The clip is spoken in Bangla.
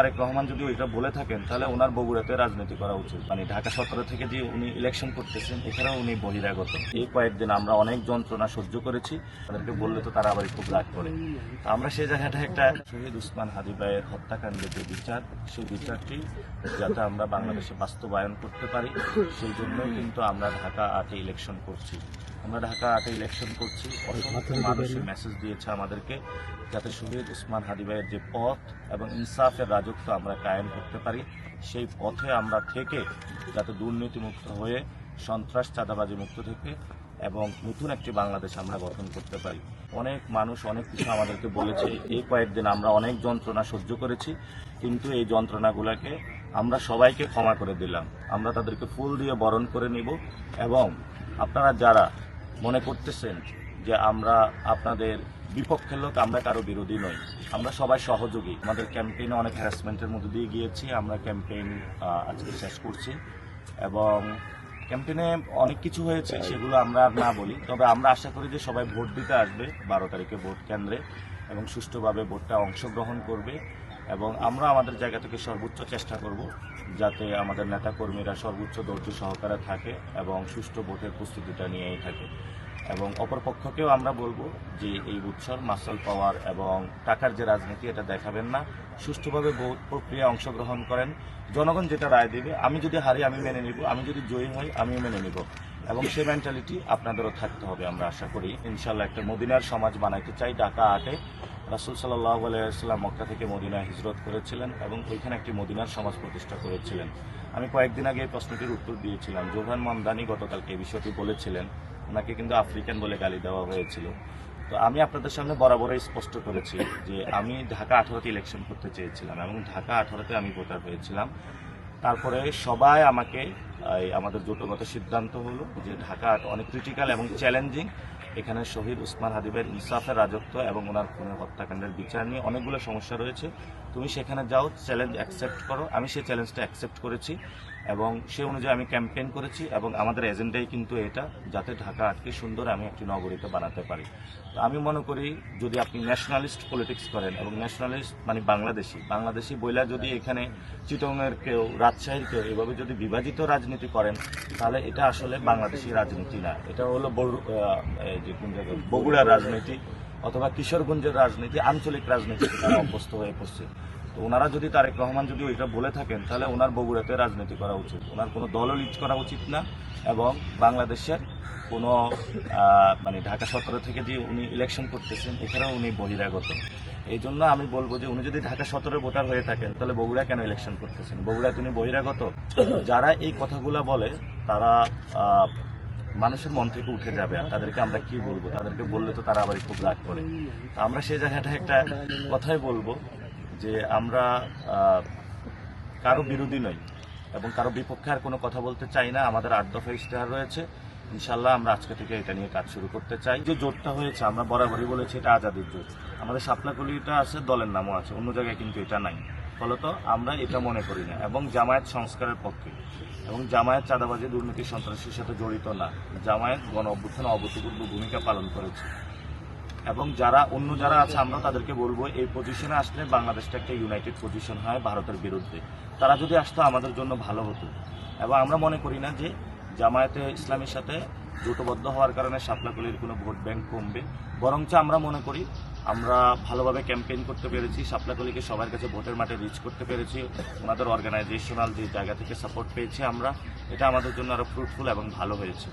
তারেক রহমান যদি ওইটা বলে থাকেন তাহলে ওনার বগুড়াতে রাজনীতি করা উচিত। মানে ঢাকা 17 থেকে যে উনি ইলেকশন করতেছেন এখানেও উনি বহিরাগত। এই কয়েকদিন আমরা অনেক যন্ত্রণা সহ্য করেছি, তাদেরকে বললে তো তারা আবার খুব রাগ করে। আমরা সেই জায়গাটা একটা শহীদ ওসমান হাদি ভাইয়ের হত্যাকাণ্ডের যে বিচার, সেই বিচারটি যাতে আমরা বাংলাদেশে বাস্তবায়ন করতে পারি সেই জন্যই কিন্তু আমরা ঢাকা 8-এ ইলেকশন করছি। আমরা ঢাকা 8-এ ইলেকশন করছি, অসংখ্য মানুষের মেসেজ দিয়েছে আমাদেরকে যাতে শহীদ ওসমান হাদি ভাইয়ের যে পথ এবং ইনসাফের রাজত্ব আমরা কায়েম করতে পারি, সেই পথে আমরা থেকে যাতে দুর্নীতিমুক্ত হয়ে সন্ত্রাস চাঁদাবাজি মুক্ত থেকে এবং নতুন একটি বাংলাদেশ আমরা গঠন করতে পারি। অনেক মানুষ অনেক কিছু আমাদেরকে বলেছে, এই কয়েকদিন আমরা অনেক যন্ত্রণা সহ্য করেছি, কিন্তু এই যন্ত্রণাগুলোকে আমরা সবাইকে ক্ষমা করে দিলাম। আমরা তাদেরকে ফুল দিয়ে বরণ করে নিব এবং আপনারা যারা মনে করতেছেন যে আমরা আপনাদের বিপক্ষের লোক, আমরা কারো বিরোধী নই, আমরা সবাই সহযোগী। আমাদের ক্যাম্পেইনে অনেক হ্যারাসমেন্টের মধ্যে দিয়ে গিয়েছি, আমরা ক্যাম্পেইন আজকে শেষ করছি এবং ক্যাম্পেইনে অনেক কিছু হয়েছে, সেগুলো আমরা আর না বলি। তবে আমরা আশা করি যে সবাই ভোট দিতে আসবে 12 তারিখে ভোট কেন্দ্রে এবং সুষ্ঠুভাবে ভোটটা অংশগ্রহণ করবে এবং আমরা আমাদের জায়গা থেকে সর্বোচ্চ চেষ্টা করব যাতে আমাদের নেতাকর্মীরা সর্বোচ্চ ধৈর্য সহকারে থাকে এবং সুষ্ঠু ভোটের প্রস্তুতিটা নিয়েই থাকে। এবং অপরপক্ষকেও আমরা বলবো যে এই উৎসব মাসল পাওয়ার এবং টাকার যে রাজনীতি এটা দেখাবেন না, সুষ্ঠুভাবে ভোট প্রক্রিয়া অংশগ্রহণ করেন। জনগণ যেটা রায় দেবে, আমি যদি হারি আমি মেনে নিব, আমি যদি জয়ী হই আমিও মেনে নিব এবং সেই মেন্টালিটি আপনাদেরও থাকতে হবে। আমরা আশা করি ইনশাল্লাহ একটা মদিনার সমাজ বানাইতে চাই। ঢাকা 8-এ রাসূল সাল্লাল্লাহু আলাইহি ওয়াসাল্লাম মক্কা থেকে মদিনায় হিজরত করেছিলেন এবং ওইখানে একটি মদিনার সমাজ প্রতিষ্ঠা করেছিলেন। আমি কয়েকদিন আগে এই প্রশ্নটির উত্তর দিয়েছিলাম। জোহান মামদানি গতকালকে এই বিষয়টি বলেছিলেন, ওনাকে কিন্তু আফ্রিকান বলে গালি দেওয়া হয়েছিল। তো আমি আপনাদের সামনে বরাবরই স্পষ্ট করেছি যে আমি ঢাকা 18-তে ইলেকশন করতে চেয়েছিলাম এবং ঢাকা 18-তে আমি ভোটার হয়েছিলাম। তারপরে সবাই আমাকে আমাদের জোটগত সিদ্ধান্ত হলো যে ঢাকা 8 অনেক ক্রিটিক্যাল এবং চ্যালেঞ্জিং। এখানে শহীদ ওসমান হাদি ভাইয়ের ইনসাফের রাজত্ব এবং ওনার খুনের হত্যাকাণ্ডের বিচার নিয়ে অনেকগুলো সমস্যা রয়েছে। তুমি সেখানে যাও, চ্যালেঞ্জ অ্যাকসেপ্ট করো। আমি সেই চ্যালেঞ্জটা অ্যাকসেপ্ট করেছি এবং সেই অনুযায়ী আমি ক্যাম্পেইন করেছি এবং আমাদের এজেন্ডাই কিন্তু এটা, যাতে ঢাকা 8কে সুন্দর আমি একটি নগরীতে বানাতে পারি। তো আমি মনে করি যদি আপনি ন্যাশনালিস্ট পলিটিক্স করেন এবং ন্যাশনালিস্ট মানে বাংলাদেশি বইলা যদি এখানে চিটংয়ের কেউ, রাজশাহীর কেউ এভাবে যদি বিভাজিত রাজনীতি করেন তাহলে এটা আসলে বাংলাদেশি রাজনীতি না, এটা হলো বগুড়ার রাজনীতি অথবা কিশোরগঞ্জের রাজনীতি, আঞ্চলিক রাজনীতিতে তারা অভ্যস্ত হয়ে পড়ছে। তো ওনারা যদি তারেক রহমান যদি ওইটা বলে থাকেন তাহলে ওনার বগুড়াতে রাজনীতি করা উচিত, ওনার কোনো দলও লিড করা উচিত না এবং বাংলাদেশের কোনো মানে ঢাকা 17 থেকে যে উনি ইলেকশন করতেছেন এখানেও উনি বহিরাগত। এই জন্য আমি বলবো যে উনি যদি ঢাকা 17 ভোটার হয়ে থাকেন তাহলে বগুড়া কেন ইলেকশন করতেছেন? বগুড়ায় তিনি বহিরাগত। যারা এই কথাগুলো বলে তারা মানুষের মন থেকে উঠে যাবে, আর তাদেরকে আমরা কি বলবো? তাদেরকে বললে তো তারা আবার খুব রাগ করে। আমরা সেই জায়গাটা একটা কথাই বলবো যে আমরা কারো বিরোধী নই এবং কারো বিপক্ষে আর কোনো কথা বলতে চাই না। আমাদের 8 দফা ইশতেহার রয়েছে, ইনশাল্লাহ আমরা আজকে থেকে এটা নিয়ে কাজ শুরু করতে চাই। যে জোটটা হয়েছে আমরা বরাবরই বলেছি এটা আজাদির জোট। আমাদের শাপলাকলিটা আছে, দলের নামও আছে, অন্য জায়গায় কিন্তু এটা নাই। ফলত আমরা এটা মনে করি না এবং জামায়াত সংস্কারের পক্ষে এবং জামায়াত চাঁদাবাজি দুর্নীতি সন্ত্রাসের সাথে জড়িত না। জামায়াত গণ অভ্যুত্থানে অভূতপূর্ব ভূমিকা পালন করেছে এবং অন্য যারা আছে আমরা তাদেরকে বলবো এই পজিশনে আসলে বাংলাদেশটা একটা ইউনাইটেড পজিশন হয় ভারতের বিরুদ্ধে। তারা যদি আসতো আমাদের জন্য ভালো হতো এবং আমরা মনে করি না যে জামায়াতে ইসলামীর সাথে জোটবদ্ধ হওয়ার কারণে শাপলাকলির কোনো ভোট ব্যাংক কমবে, বরঞ্চ আমরা মনে করি আমরা ভালোভাবে ক্যাম্পেইন করতে পেরেছি, শাপলাকলিকে সবার কাছে ভোটের মাঠে রিচ করতে পেরেছি, ওনাদের অর্গানাইজেশনাল যে জায়গা থেকে সাপোর্ট পেয়েছি আমরা, এটা আমাদের জন্য আরও ফ্রুটফুল এবং ভালো হয়েছে।